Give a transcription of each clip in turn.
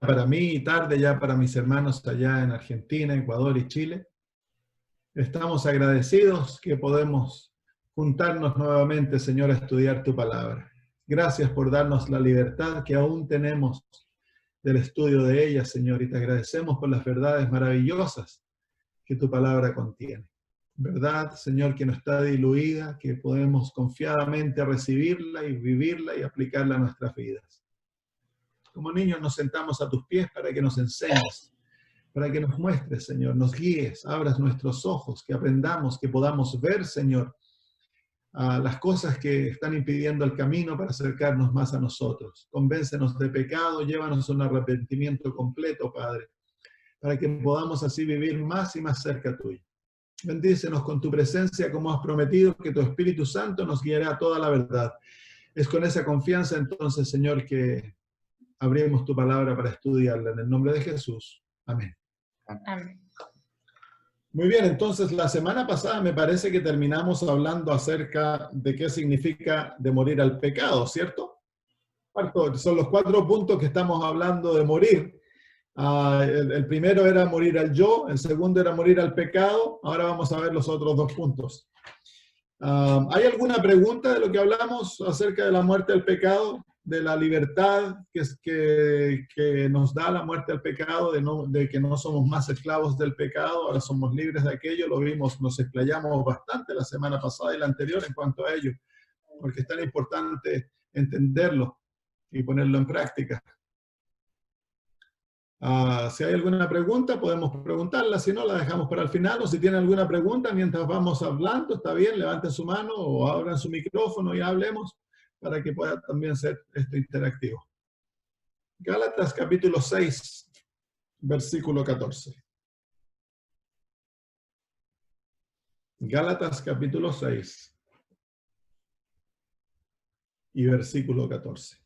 para mí y tarde ya para mis hermanos allá en Argentina, Ecuador y Chile. Estamos agradecidos que podemos juntarnos nuevamente, Señor, a estudiar tu palabra. Gracias por darnos la libertad que aún tenemos del estudio de ella, Señor, y te agradecemos por las verdades maravillosas que tu palabra contiene. Verdad, Señor, que no está diluida, que podemos confiadamente recibirla y vivirla y aplicarla a nuestras vidas. Como niños nos sentamos a tus pies para que nos enseñes, para que nos muestres, Señor, nos guíes, abras nuestros ojos, que aprendamos, que podamos ver, Señor, las cosas que están impidiendo el camino para acercarnos más a nosotros. Convéncenos de pecado, llévanos a un arrepentimiento completo, Padre, para que podamos así vivir más y más cerca tuyo. Bendícenos con tu presencia, como has prometido, que tu Espíritu Santo nos guiará a toda la verdad. Es con esa confianza, entonces, Señor, que abrimos tu palabra para estudiarla. En el nombre de Jesús. Amén. Amén. Muy bien, entonces la semana pasada me parece que terminamos hablando acerca de qué significa de morir al pecado, ¿cierto? Son los 4 puntos que estamos hablando de morir. El primero era morir al yo, el segundo era morir al pecado. Ahora vamos a ver los otros 2 puntos. ¿Hay alguna pregunta de lo que hablamos acerca de la muerte al pecado? De la libertad que nos da la muerte al pecado, de que no somos más esclavos del pecado, ahora somos libres de aquello. Lo vimos, nos explayamos bastante la semana pasada y la anterior en cuanto a ello, porque es tan importante entenderlo y ponerlo en práctica. Si hay alguna pregunta, podemos preguntarla, si no, la dejamos para el final, o si tienen alguna pregunta mientras vamos hablando, está bien, levanten su mano o abran su micrófono y hablemos, para que pueda también ser esto interactivo. Gálatas capítulo 6, versículo 14. Gálatas capítulo 6 y versículo 14.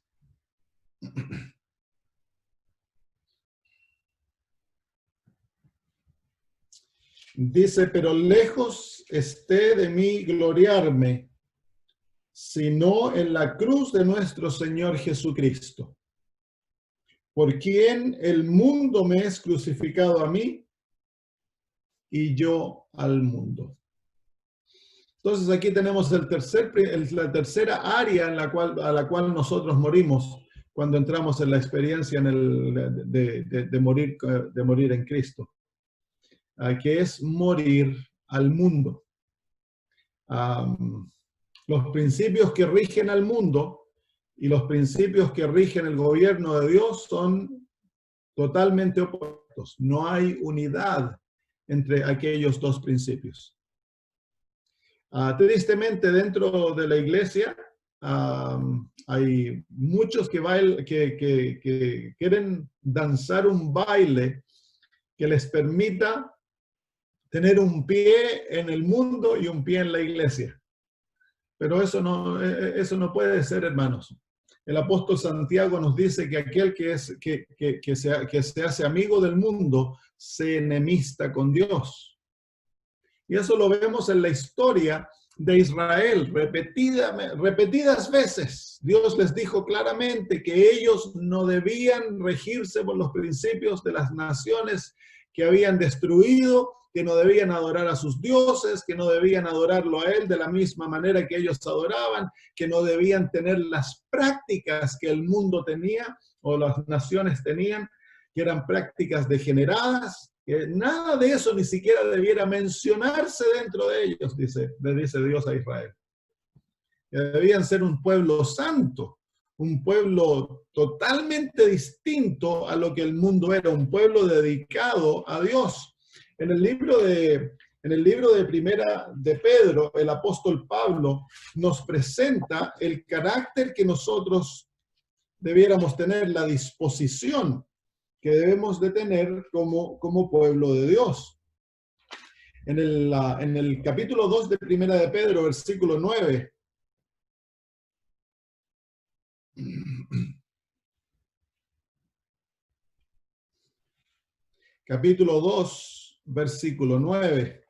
Dice, pero lejos esté de mí gloriarme, sino en la cruz de nuestro Señor Jesucristo, por quien el mundo me es crucificado a mí y yo al mundo. Entonces aquí tenemos la tercera área a la cual nosotros morimos cuando entramos en la experiencia de morir en Cristo, que es morir al mundo. Los principios que rigen al mundo y los principios que rigen el gobierno de Dios son totalmente opuestos. No hay unidad entre aquellos 2 principios. Tristemente, dentro de la iglesia hay muchos que quieren danzar un baile que les permita tener un pie en el mundo y un pie en la iglesia. Pero eso no puede ser, hermanos. El apóstol Santiago nos dice que aquel que se hace amigo del mundo se enemista con Dios. Y eso lo vemos en la historia de Israel. Repetidas veces Dios les dijo claramente que ellos no debían regirse por los principios de las naciones que habían destruido, que no debían adorar a sus dioses, que no debían adorarlo a Él de la misma manera que ellos adoraban, que no debían tener las prácticas que el mundo tenía o las naciones tenían, que eran prácticas degeneradas, que nada de eso ni siquiera debiera mencionarse dentro de ellos, le dice Dios a Israel. Que debían ser un pueblo santo, un pueblo totalmente distinto a lo que el mundo era, un pueblo dedicado a Dios. En el libro de Primera de Pedro, el apóstol Pablo nos presenta el carácter que nosotros debiéramos tener, la disposición que debemos de tener como pueblo de Dios. En el capítulo 2 de Primera de Pedro, versículo 9, capítulo 2, versículo 9,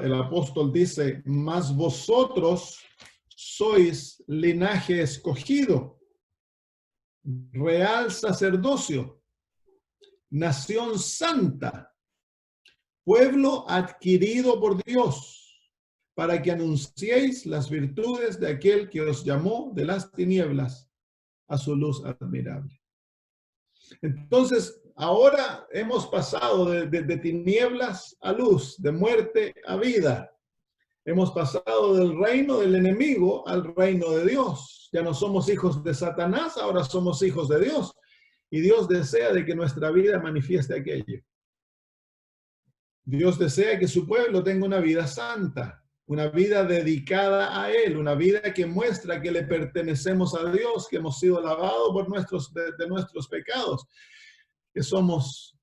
el apóstol dice, mas vosotros sois linaje escogido, real sacerdocio, nación santa, pueblo adquirido por Dios, para que anunciéis las virtudes de aquel que os llamó de las tinieblas a su luz admirable. Entonces, ahora hemos pasado de tinieblas a luz, de muerte a vida. Hemos pasado del reino del enemigo al reino de Dios. Ya no somos hijos de Satanás, ahora somos hijos de Dios. Y Dios desea de que nuestra vida manifieste aquello. Dios desea que su pueblo tenga una vida santa, una vida dedicada a Él, una vida que muestra que le pertenecemos a Dios, que hemos sido lavados por de nuestros pecados, que somos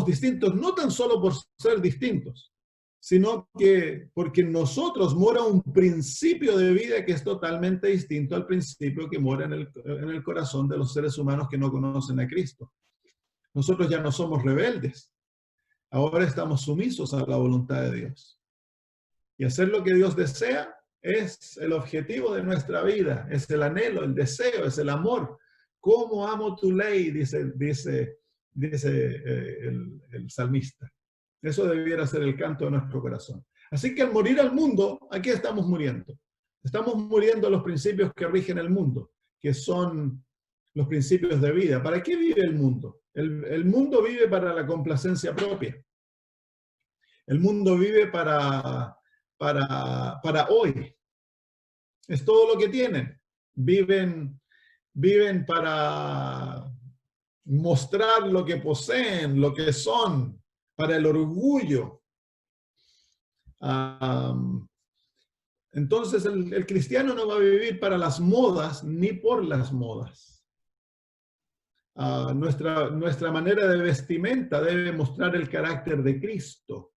distintos, no tan solo por ser distintos, sino que porque en nosotros mora un principio de vida que es totalmente distinto al principio que mora en el corazón de los seres humanos que no conocen a Cristo. Nosotros ya no somos rebeldes. Ahora estamos sumisos a la voluntad de Dios. Y hacer lo que Dios desea es el objetivo de nuestra vida, es el anhelo, el deseo, es el amor. ¿Cómo amo tu ley? Dice el salmista. Eso debiera ser el canto de nuestro corazón. Así que al morir al mundo, aquí estamos muriendo. Estamos muriendo a los principios que rigen el mundo, que son los principios de vida. ¿Para qué vive el mundo? El mundo vive para la complacencia propia. El mundo vive para hoy. Es todo lo que tienen. Viven para mostrar lo que poseen, lo que son, para el orgullo. Entonces el cristiano no va a vivir para las modas ni por las modas. Nuestra manera de vestimenta debe mostrar el carácter de Cristo.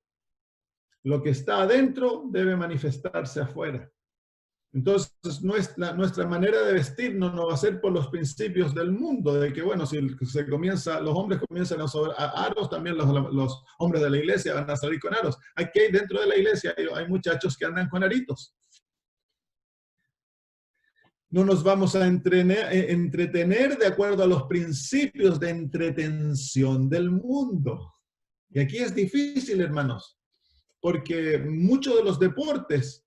Lo que está adentro debe manifestarse afuera. Entonces, nuestra manera de vestirnos no va a ser por los principios del mundo, de que, bueno, si los hombres comienzan a usar aros, también los hombres de la iglesia van a salir con aros. Aquí dentro de la iglesia hay muchachos que andan con aritos. No nos vamos a entretener de acuerdo a los principios de entretención del mundo. Y aquí es difícil, hermanos, porque muchos de los deportes,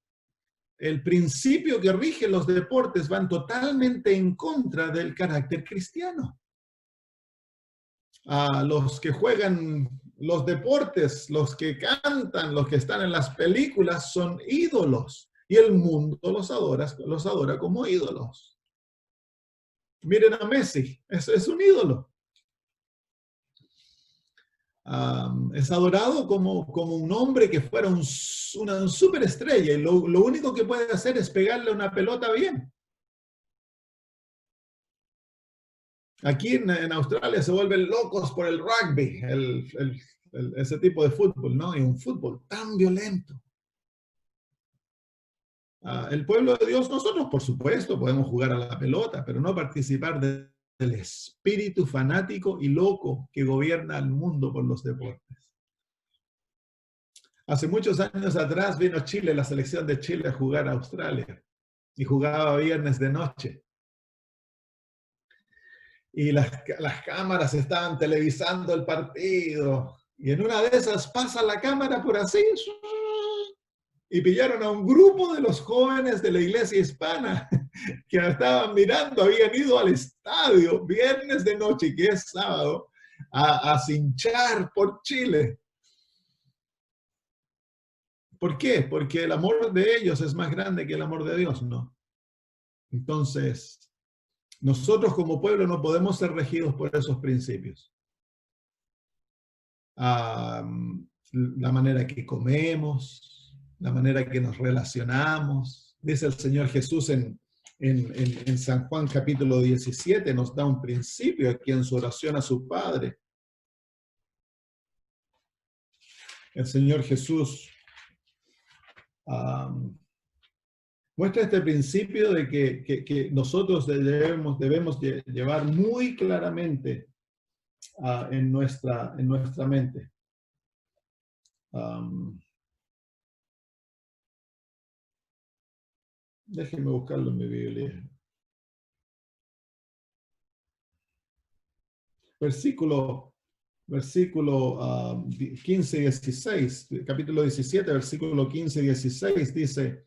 el principio que rige los deportes van totalmente en contra del carácter cristiano. Los que juegan los deportes, los que cantan, los que están en las películas son ídolos y el mundo los adora como ídolos. Miren a Messi, es un ídolo. Es adorado como un hombre que fuera una superestrella y lo único que puede hacer es pegarle una pelota bien. Aquí en Australia se vuelven locos por el rugby, ese tipo de fútbol, ¿no? Y un fútbol tan violento. El pueblo de Dios, nosotros por supuesto podemos jugar a la pelota, pero no participar del espíritu fanático y loco que gobierna el mundo por los deportes. Hace muchos años atrás vino Chile, la selección de Chile, a jugar a Australia y jugaba viernes de noche. Y las cámaras estaban televisando el partido. Y en una de esas pasa la cámara por así y pillaron a un grupo de los jóvenes de la iglesia hispana que estaban mirando, habían ido al estadio viernes de noche, que es sábado, a cinchar por Chile. ¿Por qué? Porque el amor de ellos es más grande que el amor de Dios, ¿no? Entonces, nosotros como pueblo no podemos ser regidos por esos principios. La manera que comemos, la manera que nos relacionamos. Dice el Señor Jesús en San Juan capítulo 17, nos da un principio aquí en su oración a su Padre. El Señor Jesús muestra este principio de que nosotros debemos llevar muy claramente en nuestra mente. Déjenme buscarlo en mi Biblia. versículo 15 y 16, capítulo 17, versículo 15 y 16, dice: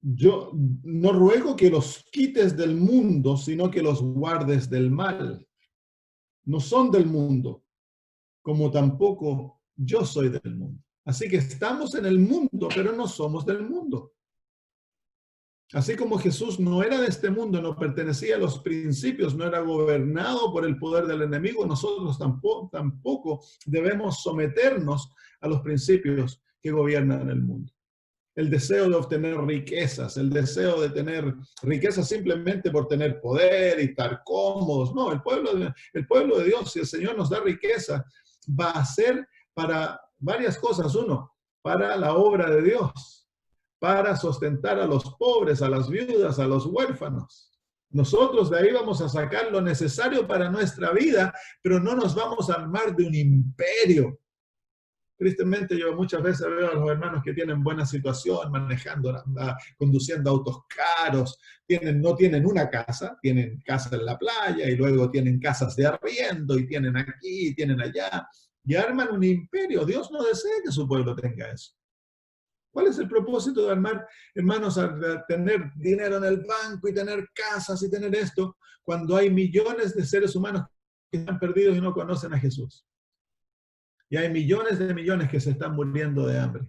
yo no ruego que los quites del mundo, sino que los guardes del mal. No son del mundo, como tampoco yo soy del mundo. Así que estamos en el mundo, pero no somos del mundo. Así como Jesús no era de este mundo, no pertenecía a los principios, no era gobernado por el poder del enemigo, nosotros tampoco debemos someternos a los principios que gobiernan el mundo. El deseo de obtener riquezas, el deseo de tener riquezas simplemente por tener poder y estar cómodos. No, el pueblo de Dios, si el Señor nos da riqueza, va a ser para varias cosas. Uno, para la obra de Dios, para sustentar a los pobres, a las viudas, a los huérfanos. Nosotros de ahí vamos a sacar lo necesario para nuestra vida, pero no nos vamos a armar de un imperio. Tristemente, yo muchas veces veo a los hermanos que tienen buena situación, manejando, conduciendo autos caros, no tienen una casa, tienen casa en la playa y luego tienen casas de arriendo y tienen aquí y tienen allá y arman un imperio. Dios no desea que su pueblo tenga eso. ¿Cuál es el propósito de armar, hermanos, a tener dinero en el banco y tener casas y tener esto cuando hay millones de seres humanos que están perdidos y no conocen a Jesús? Y hay millones de millones que se están muriendo de hambre.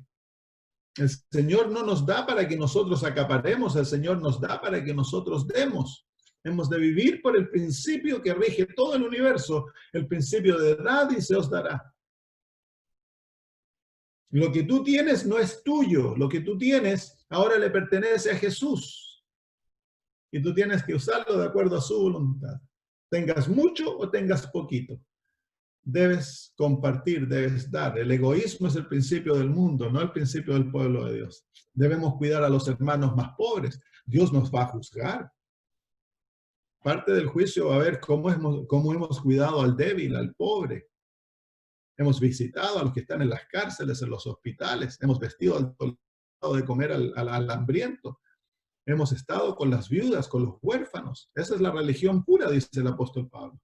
El Señor no nos da para que nosotros acaparemos, el Señor nos da para que nosotros demos. Hemos de vivir por el principio que rige todo el universo, el principio de dad y se os dará. Lo que tú tienes no es tuyo, lo que tú tienes ahora le pertenece a Jesús. Y tú tienes que usarlo de acuerdo a su voluntad. Tengas mucho o tengas poquito. Debes compartir, debes dar. El egoísmo es el principio del mundo, no el principio del pueblo de Dios. Debemos cuidar a los hermanos más pobres. Dios nos va a juzgar. Parte del juicio va a ver cómo hemos cuidado al débil, al pobre. Hemos visitado a los que están en las cárceles, en los hospitales. Hemos vestido al soldado de comer al hambriento. Hemos estado con las viudas, con los huérfanos. Esa es la religión pura, dice el apóstol Pablo.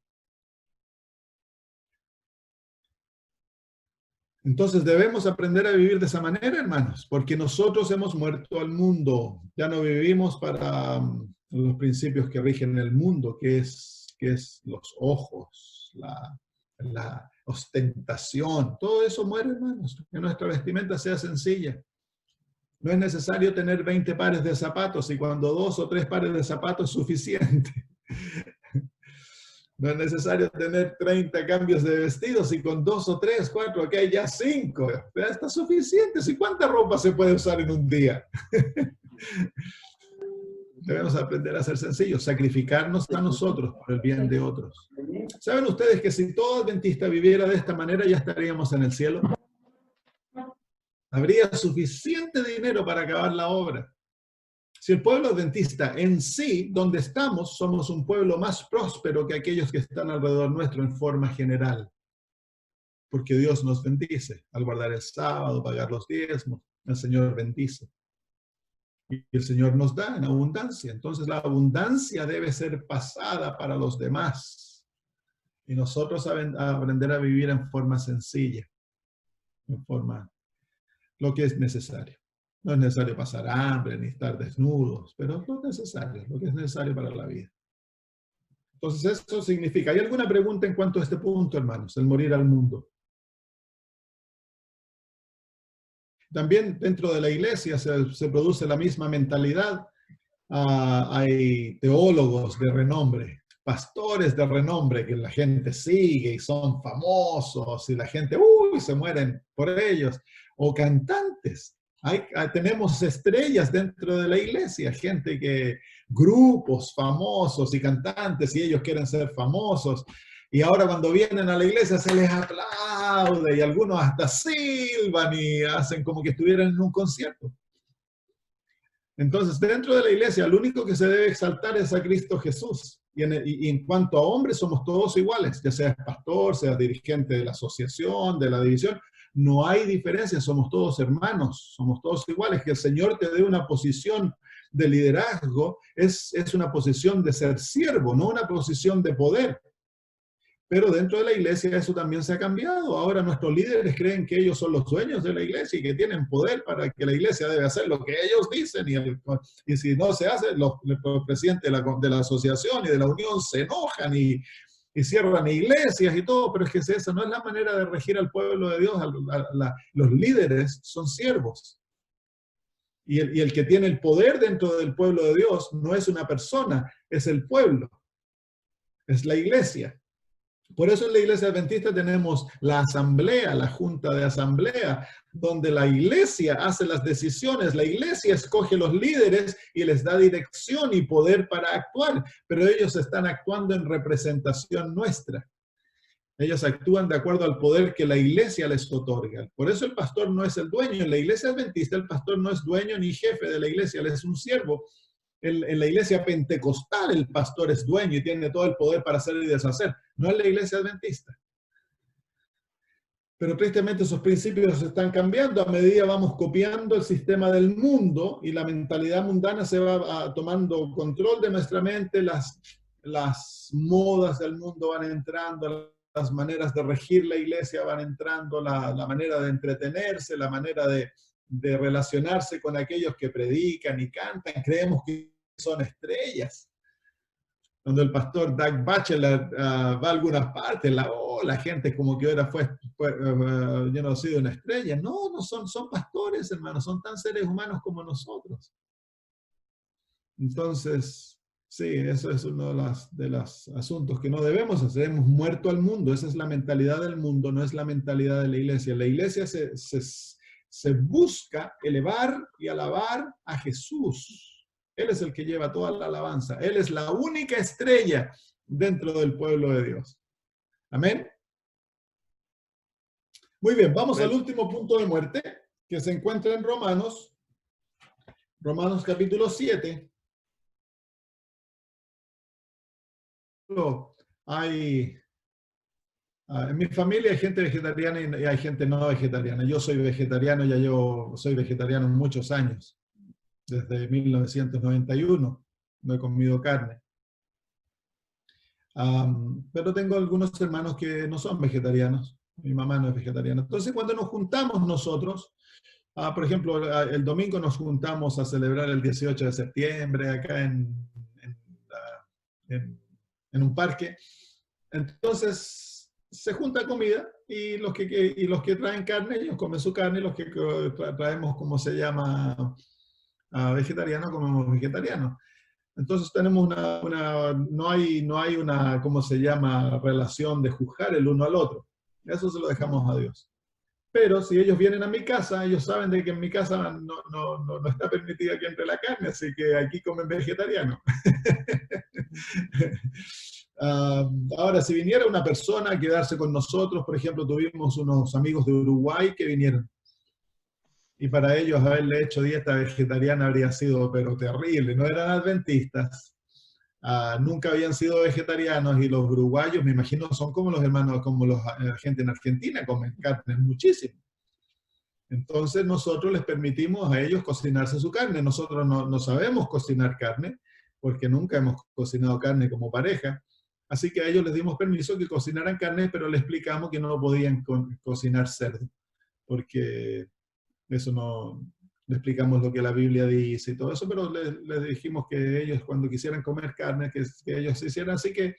Entonces debemos aprender a vivir de esa manera, hermanos, porque nosotros hemos muerto al mundo. Ya no vivimos para los principios que rigen el mundo, que es los ojos, la ostentación. Todo eso muere, hermanos. Que nuestra vestimenta sea sencilla. No es necesario tener 20 pares de zapatos y cuando 2 o 3 pares de zapatos es suficiente. No es necesario tener 30 cambios de vestidos y con 2 o 3, 4, aquí hay ya 5. Ya está suficiente. ¿Y cuánta ropa se puede usar en un día? Debemos aprender a ser sencillos, sacrificarnos a nosotros por el bien de otros. ¿Saben ustedes que si todo adventista viviera de esta manera ya estaríamos en el cielo? Habría suficiente dinero para acabar la obra. Si el pueblo adventista en sí, donde estamos, somos un pueblo más próspero que aquellos que están alrededor nuestro en forma general. Porque Dios nos bendice al guardar el sábado, pagar los diezmos. El Señor bendice. Y el Señor nos da en abundancia. Entonces la abundancia debe ser pasada para los demás. Y nosotros aprender a vivir en forma sencilla. En forma, lo que es necesario. No es necesario pasar hambre ni estar desnudos, pero es lo que es necesario para la vida. Entonces eso significa, ¿hay alguna pregunta en cuanto a este punto, hermanos? El morir al mundo. También dentro de la iglesia se produce la misma mentalidad. Hay teólogos de renombre, pastores de renombre que la gente sigue y son famosos y la gente se mueren por ellos. O cantantes. Tenemos estrellas dentro de la iglesia, grupos famosos y cantantes y ellos quieren ser famosos. Y ahora cuando vienen a la iglesia se les aplaude y algunos hasta silban y hacen como que estuvieran en un concierto. Entonces, dentro de la iglesia, lo único que se debe exaltar es a Cristo Jesús. Y en cuanto a hombres, somos todos iguales, ya seas pastor, seas dirigente de la asociación, de la división. No hay diferencia, somos todos hermanos, somos todos iguales. Que el Señor te dé una posición de liderazgo es una posición de ser siervo, no una posición de poder. Pero dentro de la iglesia eso también se ha cambiado. Ahora nuestros líderes creen que ellos son los dueños de la iglesia y que tienen poder para que la iglesia debe hacer lo que ellos dicen. Y si no se hace, los presidentes de la asociación y de la unión se enojan y cierran iglesias y todo. Pero es que esa no es la manera de regir al pueblo de Dios. Los líderes son siervos. Y el que tiene el poder dentro del pueblo de Dios no es una persona, es el pueblo, es la iglesia. Por eso en la iglesia adventista tenemos la asamblea, la junta de asamblea, donde la iglesia hace las decisiones, la iglesia escoge los líderes y les da dirección y poder para actuar, pero ellos están actuando en representación nuestra. Ellos actúan de acuerdo al poder que la iglesia les otorga. Por eso el pastor no es el dueño. En la iglesia adventista el pastor no es dueño ni jefe de la iglesia, él es un siervo. En la iglesia pentecostal el pastor es dueño y tiene todo el poder para hacer y deshacer. No en la iglesia adventista. Pero tristemente esos principios se están cambiando a medida que vamos copiando el sistema del mundo y la mentalidad mundana se va tomando control de nuestra mente, las modas del mundo van entrando, las maneras de regir la iglesia van entrando, la manera de entretenerse, la manera de relacionarse con aquellos que predican y cantan. Creemos que son estrellas. Cuando el pastor Doug Batchelor va a algunas partes, la gente como que ahora yo no he sido una estrella. No son pastores, hermanos, son tan seres humanos como nosotros. Entonces, sí, eso es uno de los asuntos que no debemos hacer. Hemos muerto al mundo, esa es la mentalidad del mundo, no es la mentalidad de la iglesia. La iglesia se busca elevar y alabar a Jesús. Él es el que lleva toda la alabanza. Él es la única estrella dentro del pueblo de Dios. Amén. Muy bien, vamos al último punto de muerte que se encuentra en Romanos. Romanos capítulo 7. En mi familia hay gente vegetariana y hay gente no vegetariana. Yo soy vegetariano, yo soy vegetariano muchos años. Desde 1991 no he comido carne. Pero tengo algunos hermanos que no son vegetarianos. Mi mamá no es vegetariana. Entonces, cuando nos juntamos nosotros, por ejemplo, el domingo nos juntamos a celebrar el 18 de septiembre acá en un parque. Entonces, se junta comida y los que traen carne, ellos comen su carne, y los que traemos, como se llama, vegetariano, comemos vegetariano. Entonces tenemos no hay una, ¿cómo se llama?, relación de juzgar el uno al otro. Eso se lo dejamos a Dios. Pero si ellos vienen a mi casa, ellos saben de que en mi casa no está permitida que entre la carne, así que aquí comen vegetariano. Ahora, si viniera una persona a quedarse con nosotros, por ejemplo, tuvimos unos amigos de Uruguay que vinieron. Y para ellos haberle hecho dieta vegetariana habría sido, pero terrible. No eran adventistas, nunca habían sido vegetarianos, y los uruguayos, me imagino, son como los hermanos, como la gente en Argentina, comen carne muchísimo. Entonces nosotros les permitimos a ellos cocinarse su carne. Nosotros no sabemos cocinar carne, porque nunca hemos cocinado carne como pareja. Así que a ellos les dimos permiso que cocinaran carne, pero les explicamos que no podían cocinar cerdo, porque eso no, le explicamos lo que la Biblia dice y todo eso, pero les dijimos que ellos cuando quisieran comer carne, que ellos se hicieran. Así que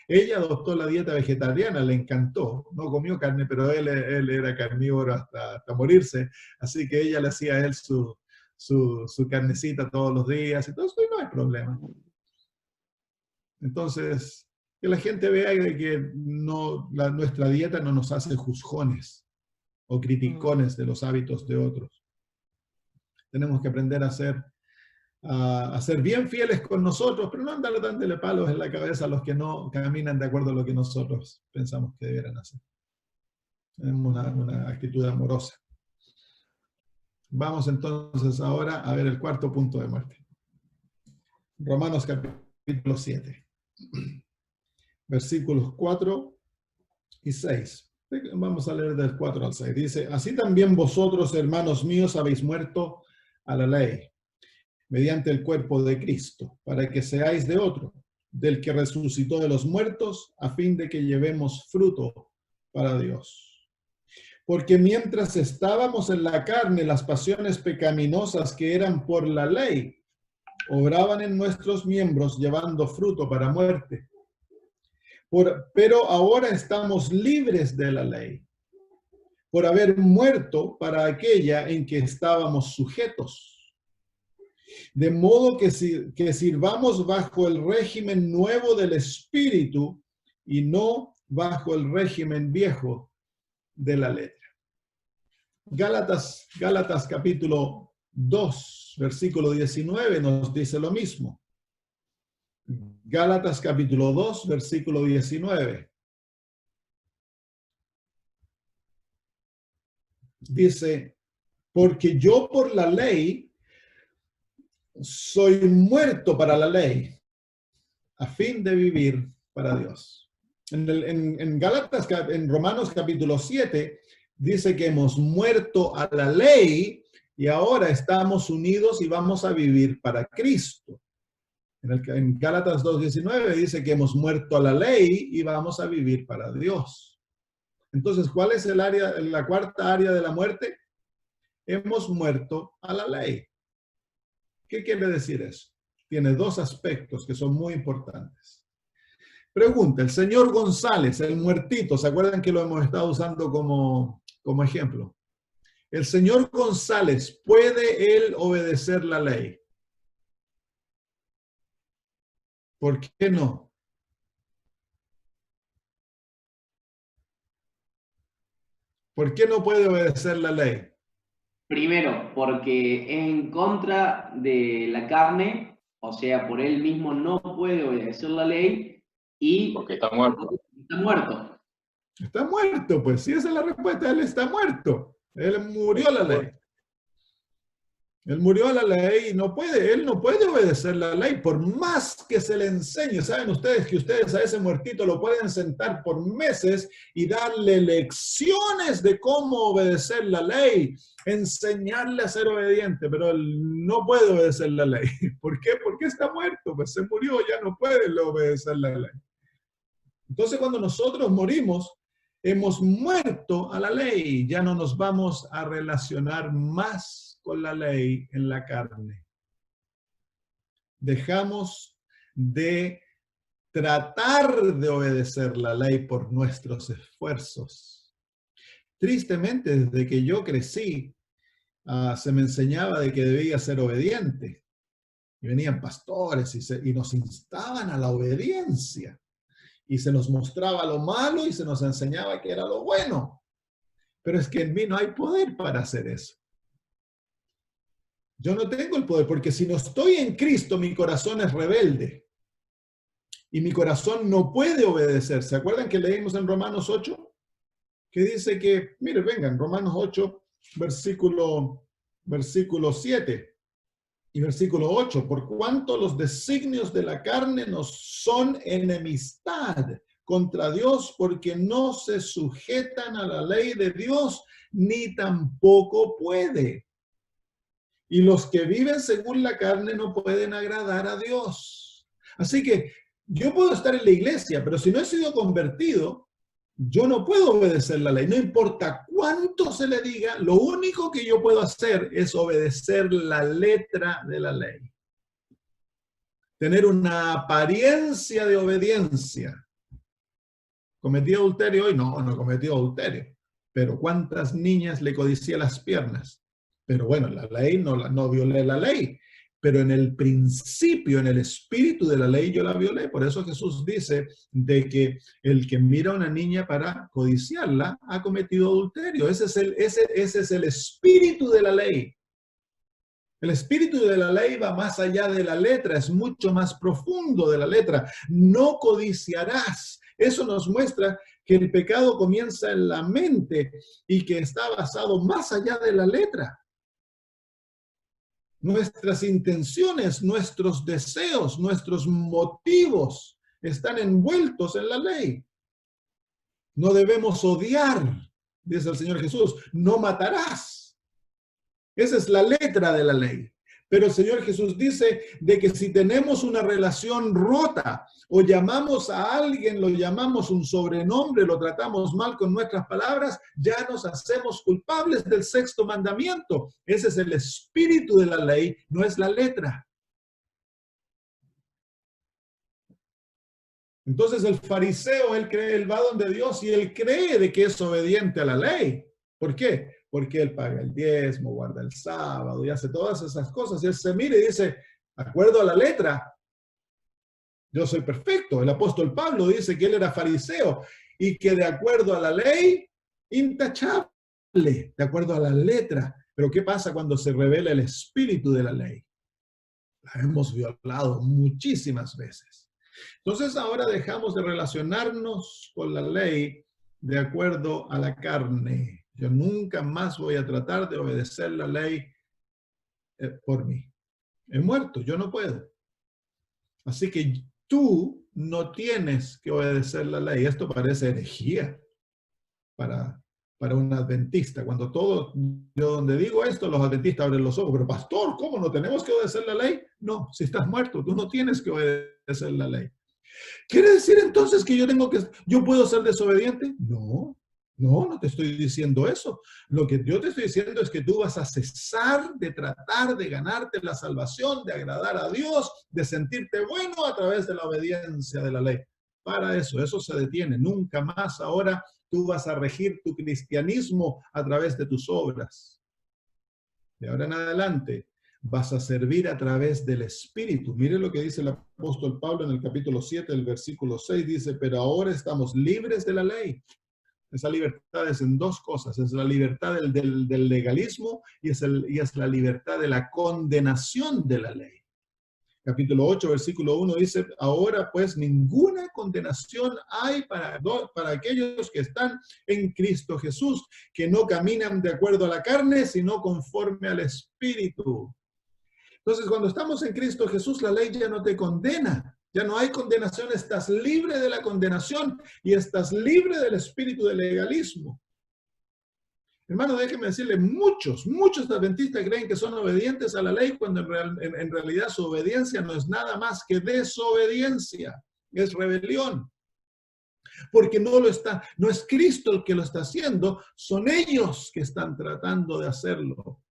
ella adoptó la dieta vegetariana, le encantó, no comió carne, pero él era carnívoro hasta morirse, así que ella le hacía a él su carnecita todos los días y todo eso, y no hay problema. Entonces, que la gente vea que nuestra dieta no nos hace juzgones o criticones de los hábitos de otros. Tenemos que aprender a ser bien fieles con nosotros, pero no andar dándole palos en la cabeza a los que no caminan de acuerdo a lo que nosotros pensamos que debieran hacer. Tenemos una actitud amorosa. Vamos entonces ahora a ver el cuarto punto de muerte. Romanos capítulo 7, versículos 4 y 6. Vamos a leer del 4 al 6. Dice: así también vosotros, hermanos míos, habéis muerto a la ley, mediante el cuerpo de Cristo, para que seáis de otro, del que resucitó de los muertos, a fin de que llevemos fruto para Dios. Porque mientras estábamos en la carne, las pasiones pecaminosas que eran por la ley, obraban en nuestros miembros llevando fruto para muerte. Pero ahora estamos libres de la ley, por haber muerto para aquella en que estábamos sujetos. De modo que sirvamos bajo el régimen nuevo del Espíritu y no bajo el régimen viejo de la letra. Gálatas capítulo 2, versículo 19 nos dice lo mismo. Gálatas capítulo 2, versículo 19. Dice, porque yo por la ley soy muerto para la ley, a fin de vivir para Dios. En Romanos capítulo 7, dice que hemos muerto a la ley y ahora estamos unidos y vamos a vivir para Cristo. En Gálatas 2:19 dice que hemos muerto a la ley y vamos a vivir para Dios. Entonces, ¿cuál es la cuarta área de la muerte? Hemos muerto a la ley. ¿Qué quiere decir eso? Tiene dos aspectos que son muy importantes. Pregunta, el señor González, el muertito, ¿se acuerdan que lo hemos estado usando como ejemplo? El señor González, ¿puede él obedecer la ley? ¿Por qué no? ¿Por qué no puede obedecer la ley? Primero, porque es en contra de la carne, o sea, por él mismo no puede obedecer la ley y... Porque está muerto. Está muerto. Está muerto, pues sí, esa es la respuesta, él está muerto. Él murió a la ley. Él murió a la ley y él no puede obedecer la ley por más que se le enseñe. Saben ustedes que ustedes a ese muertito lo pueden sentar por meses y darle lecciones de cómo obedecer la ley, enseñarle a ser obediente, pero él no puede obedecer la ley. ¿Por qué? Porque está muerto, pues se murió, ya no puede obedecer la ley. Entonces cuando nosotros morimos, hemos muerto a la ley, ya no nos vamos a relacionar más con la ley en la carne. Dejamos de tratar de obedecer la ley por nuestros esfuerzos. Tristemente, desde que yo crecí, se me enseñaba de que debía ser obediente. Y venían pastores y nos instaban a la obediencia. Y se nos mostraba lo malo y se nos enseñaba que era lo bueno. Pero es que en mí no hay poder para hacer eso. Yo no tengo el poder, porque si no estoy en Cristo, mi corazón es rebelde. Y mi corazón no puede obedecer. ¿Se acuerdan que leímos en Romanos 8? Que dice que, mire, vengan, Romanos 8, versículo 7 y versículo 8. Por cuanto los designios de la carne nos son enemistad contra Dios, porque no se sujetan a la ley de Dios, ni tampoco puede. Y los que viven según la carne no pueden agradar a Dios. Así que yo puedo estar en la iglesia, pero si no he sido convertido, yo no puedo obedecer la ley. No importa cuánto se le diga, lo único que yo puedo hacer es obedecer la letra de la ley. Tener una apariencia de obediencia. ¿Cometí adulterio hoy? No, no cometí adulterio. Pero ¿cuántas niñas le codicié las piernas? Pero bueno, la ley no violé la ley, pero en el principio, en el espíritu de la ley yo la violé. Por eso Jesús dice de que el que mira a una niña para codiciarla ha cometido adulterio. Ese es el espíritu de la ley. El espíritu de la ley va más allá de la letra, es mucho más profundo de la letra. No codiciarás. Eso nos muestra que el pecado comienza en la mente y que está basado más allá de la letra. Nuestras intenciones, nuestros deseos, nuestros motivos están envueltos en la ley. No debemos odiar, dice el Señor Jesús, no matarás. Esa es la letra de la ley. Pero el Señor Jesús dice de que si tenemos una relación rota o llamamos a alguien, lo llamamos un sobrenombre, lo tratamos mal con nuestras palabras, ya nos hacemos culpables del sexto mandamiento. Ese es el espíritu de la ley, no es la letra. Entonces el fariseo, él va donde Dios y él cree de que es obediente a la ley. ¿Por qué? Porque él paga el diezmo, guarda el sábado y hace todas esas cosas. Y él se mira y dice, de acuerdo a la letra, yo soy perfecto. El apóstol Pablo dice que él era fariseo y que de acuerdo a la ley, intachable, de acuerdo a la letra. Pero ¿qué pasa cuando se revela el espíritu de la ley? La hemos violado muchísimas veces. Entonces ahora dejamos de relacionarnos con la ley de acuerdo a la carne. Yo nunca más voy a tratar de obedecer la ley por mí. He muerto, yo no puedo. Así que tú no tienes que obedecer la ley. Esto parece herejía para un adventista. Cuando yo donde digo esto, los adventistas abren los ojos. Pero pastor, ¿cómo no tenemos que obedecer la ley? No, si estás muerto, tú no tienes que obedecer la ley. ¿Quiere decir entonces que yo puedo ser desobediente? No te estoy diciendo eso. Lo que yo te estoy diciendo es que tú vas a cesar de tratar de ganarte la salvación, de agradar a Dios, de sentirte bueno a través de la obediencia de la ley. Para eso se detiene. Nunca más ahora tú vas a regir tu cristianismo a través de tus obras. De ahora en adelante vas a servir a través del Espíritu. Mire lo que dice el apóstol Pablo en el capítulo 7, el versículo 6, dice, pero ahora estamos libres de la ley. Esa libertad es en dos cosas, es la libertad del legalismo y es la libertad de la condenación de la ley. Capítulo 8, versículo 1 dice, ahora pues ninguna condenación hay para aquellos que están en Cristo Jesús, que no caminan de acuerdo a la carne, sino conforme al Espíritu. Entonces, cuando estamos en Cristo Jesús, la ley ya no te condena. Ya no hay condenación, estás libre de la condenación y estás libre del espíritu del legalismo. Hermano, déjeme decirle, muchos adventistas creen que son obedientes a la ley cuando en realidad su obediencia no es nada más que desobediencia, es rebelión. Porque no es Cristo el que lo está haciendo, son ellos que están tratando de hacerlo.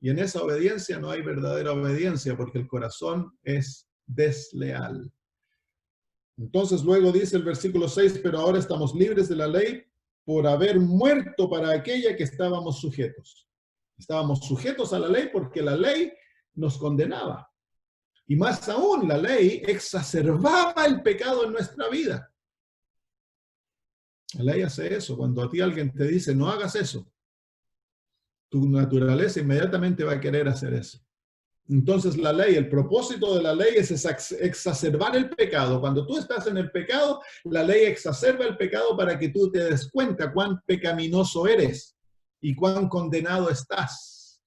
Y en esa obediencia no hay verdadera obediencia porque el corazón es desleal. Entonces luego dice el versículo 6, pero ahora estamos libres de la ley por haber muerto para aquella que estábamos sujetos. Estábamos sujetos a la ley porque la ley nos condenaba. Y más aún, la ley exacerbaba el pecado en nuestra vida. La ley hace eso. Cuando a ti alguien te dice, no hagas eso, tu naturaleza inmediatamente va a querer hacer eso. Entonces la ley, el propósito de la ley es exacerbar el pecado. Cuando tú estás en el pecado, la ley exacerba el pecado para que tú te des cuenta cuán pecaminoso eres y cuán condenado estás.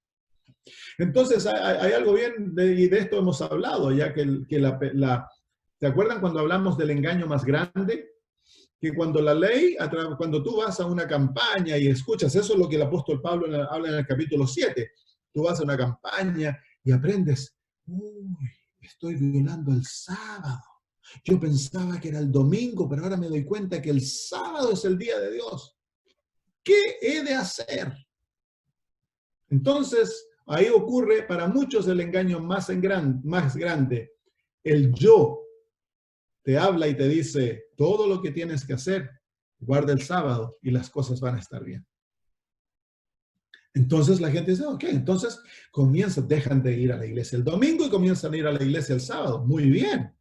Entonces hay algo bien, y de esto hemos hablado, ya ¿te acuerdan cuando hablamos del engaño más grande? Que cuando la ley, cuando tú vas a una campaña y escuchas, eso es lo que el apóstol Pablo habla en el capítulo 7, tú vas a una campaña y aprendes, estoy violando el sábado. Yo pensaba que era el domingo, pero ahora me doy cuenta que el sábado es el día de Dios. ¿Qué he de hacer? Entonces, ahí ocurre para muchos el engaño más grande. El yo te habla y te dice, todo lo que tienes que hacer, guarda el sábado y las cosas van a estar bien. Entonces la gente dice, ok, entonces dejan de ir a la iglesia el domingo y comienzan a ir a la iglesia el sábado. Muy bien.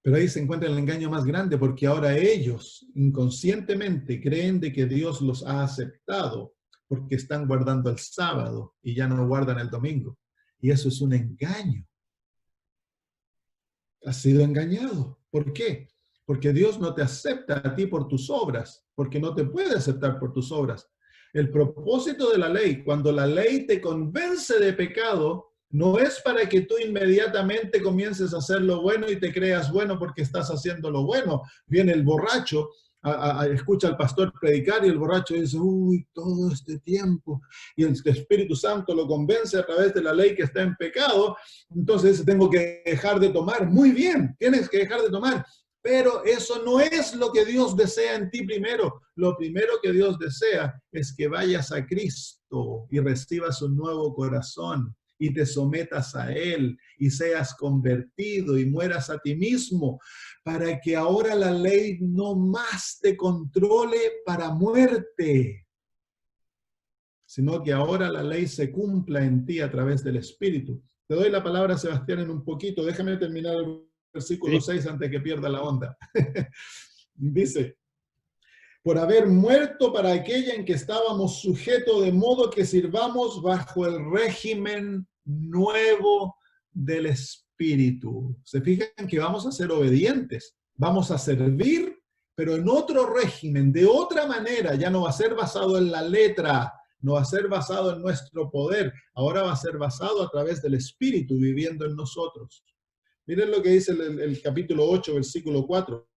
Pero ahí se encuentra el engaño más grande porque ahora ellos inconscientemente creen de que Dios los ha aceptado porque están guardando el sábado y ya no guardan el domingo. Y eso es un engaño. Has sido engañado. ¿Por qué? Porque Dios no te acepta a ti por tus obras, porque no te puede aceptar por tus obras. El propósito de la ley, cuando la ley te convence de pecado, no es para que tú inmediatamente comiences a hacer lo bueno y te creas bueno porque estás haciendo lo bueno. Viene el borracho escucha al pastor predicar y el borracho dice, uy, todo este tiempo, y el Espíritu Santo lo convence a través de la ley que está en pecado, entonces dice, tengo que dejar de tomar. Muy bien, tienes que dejar de tomar, pero eso no es lo que Dios desea en ti primero. Lo primero que Dios desea es que vayas a Cristo y recibas un nuevo corazón y te sometas a Él y seas convertido y mueras a ti mismo, para que ahora la ley no más te controle para muerte, sino que ahora la ley se cumpla en ti a través del Espíritu. Te doy la palabra, Sebastián, en un poquito. Déjame terminar el versículo 6 antes que pierda la onda. Dice, por haber muerto para aquella en que estábamos sujetos, de modo que sirvamos bajo el régimen nuevo del Espíritu. Se fijan que vamos a ser obedientes, vamos a servir, pero en otro régimen, de otra manera. Ya no va a ser basado en la letra, no va a ser basado en nuestro poder, ahora va a ser basado a través del Espíritu viviendo en nosotros. Miren lo que dice el capítulo 8, versículo 4.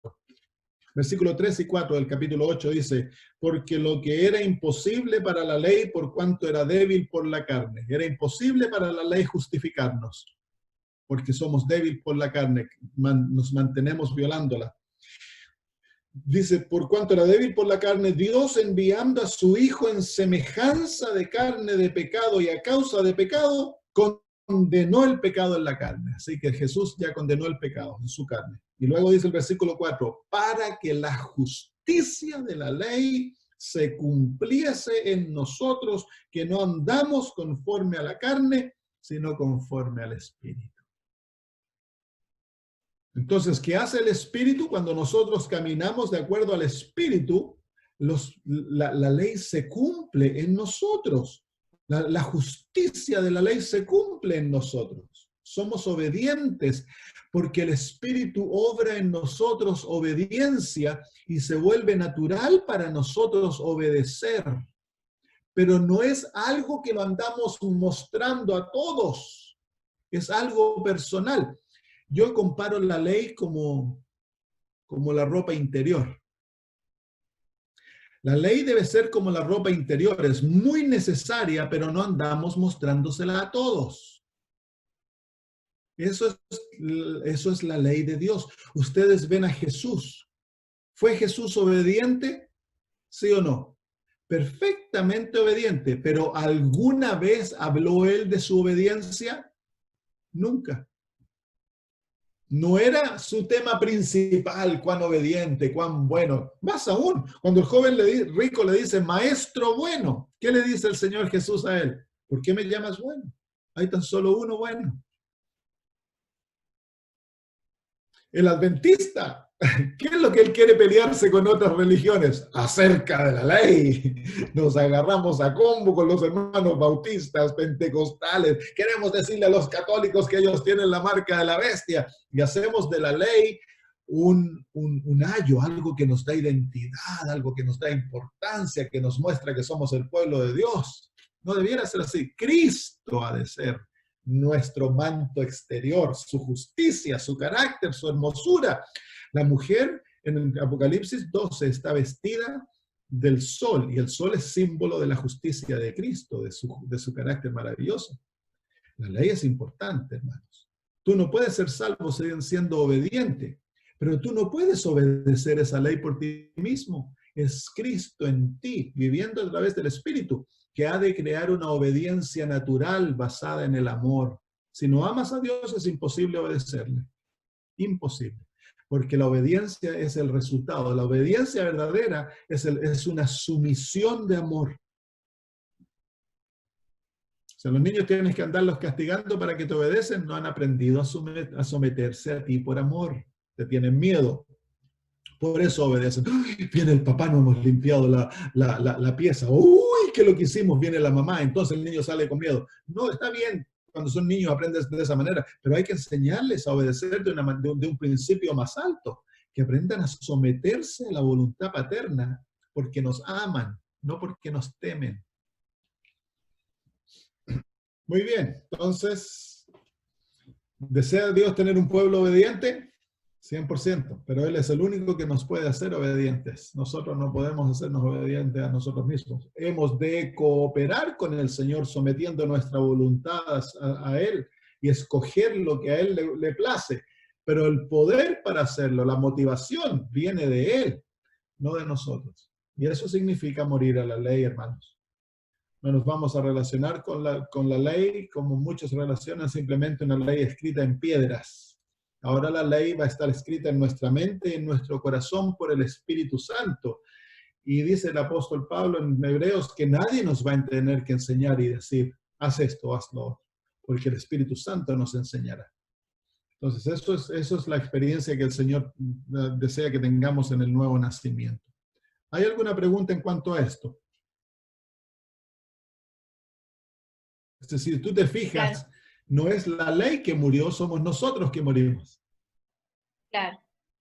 Versículo 3 y 4 del capítulo 8 dice, porque lo que era imposible para la ley, por cuanto era débil por la carne. Era imposible para la ley justificarnos, porque somos débiles por la carne, nos mantenemos violándola. Dice, por cuanto era débil por la carne, Dios, enviando a su Hijo en semejanza de carne de pecado y a causa de pecado, condenó el pecado en la carne. Así que Jesús ya condenó el pecado en su carne. Y luego dice el versículo 4, para que la justicia de la ley se cumpliese en nosotros, que no andamos conforme a la carne, sino conforme al Espíritu. Entonces, ¿qué hace el Espíritu? Cuando nosotros caminamos de acuerdo al Espíritu, la ley se cumple en nosotros. La justicia de la ley se cumple en nosotros. Somos obedientes porque el Espíritu obra en nosotros obediencia y se vuelve natural para nosotros obedecer. Pero no es algo que lo andamos mostrando a todos. Es algo personal. Yo comparo la ley como la ropa interior. La ley debe ser como la ropa interior, es muy necesaria, pero no andamos mostrándosela a todos. Eso es la ley de Dios. Ustedes ven a Jesús. ¿Fue Jesús obediente? ¿Sí o no? Perfectamente obediente, pero ¿alguna vez habló él de su obediencia? Nunca. No era su tema principal, cuán obediente, cuán bueno. Más aún, cuando el joven rico le dice, maestro bueno, ¿qué le dice el Señor Jesús a él? ¿Por qué me llamas bueno? Hay tan solo uno bueno. El adventista, ¿qué es lo que él quiere pelearse con otras religiones? Acerca de la ley. Nos agarramos a combo con los hermanos bautistas, pentecostales. Queremos decirle a los católicos que ellos tienen la marca de la bestia y hacemos de la ley un ayo, algo que nos da identidad, algo que nos da importancia, que nos muestra que somos el pueblo de Dios. No debiera ser así. Cristo ha de ser nuestro manto exterior, su justicia, su carácter, su hermosura. La mujer en el Apocalipsis 12 está vestida del sol, y el sol es símbolo de la justicia de Cristo, de su carácter maravilloso. La ley es importante, hermanos. Tú no puedes ser salvo siendo obediente, pero tú no puedes obedecer esa ley por ti mismo. Es Cristo en ti, viviendo a través del Espíritu, que ha de crear una obediencia natural basada en el amor. Si no amas a Dios, es imposible obedecerle. Imposible. Porque la obediencia es el resultado. La obediencia verdadera es una sumisión de amor. O sea, los niños tienes que andarlos castigando para que te obedecen. No han aprendido a someterse a ti por amor. Te tienen miedo. Por eso obedecen. ¡Uy! Viene el papá, no hemos limpiado la pieza. ¡Uy! ¿Qué lo que hicimos? Viene la mamá. Entonces el niño sale con miedo. No, está bien. Cuando son niños aprendes de esa manera, pero hay que enseñarles a obedecer de un principio más alto, que aprendan a someterse a la voluntad paterna, porque nos aman, no porque nos temen. Muy bien, entonces, ¿desea Dios tener un pueblo obediente? 100%, pero Él es el único que nos puede hacer obedientes. Nosotros no podemos hacernos obedientes a nosotros mismos. Hemos de cooperar con el Señor sometiendo nuestra voluntad a Él y escoger lo que a Él le place. Pero el poder para hacerlo, la motivación, viene de Él, no de nosotros. Y eso significa morir a la ley, hermanos. No nos vamos a relacionar con la ley como muchos se relacionan, simplemente una ley escrita en piedras. Ahora la ley va a estar escrita en nuestra mente y en nuestro corazón por el Espíritu Santo. Y dice el apóstol Pablo en Hebreos que nadie nos va a tener que enseñar y decir, haz esto, hazlo, porque el Espíritu Santo nos enseñará. Entonces, eso es la experiencia que el Señor desea que tengamos en el nuevo nacimiento. ¿Hay alguna pregunta en cuanto a esto? Es decir, tú te fijas, claro, no es la ley que murió, somos nosotros que morimos. Claro.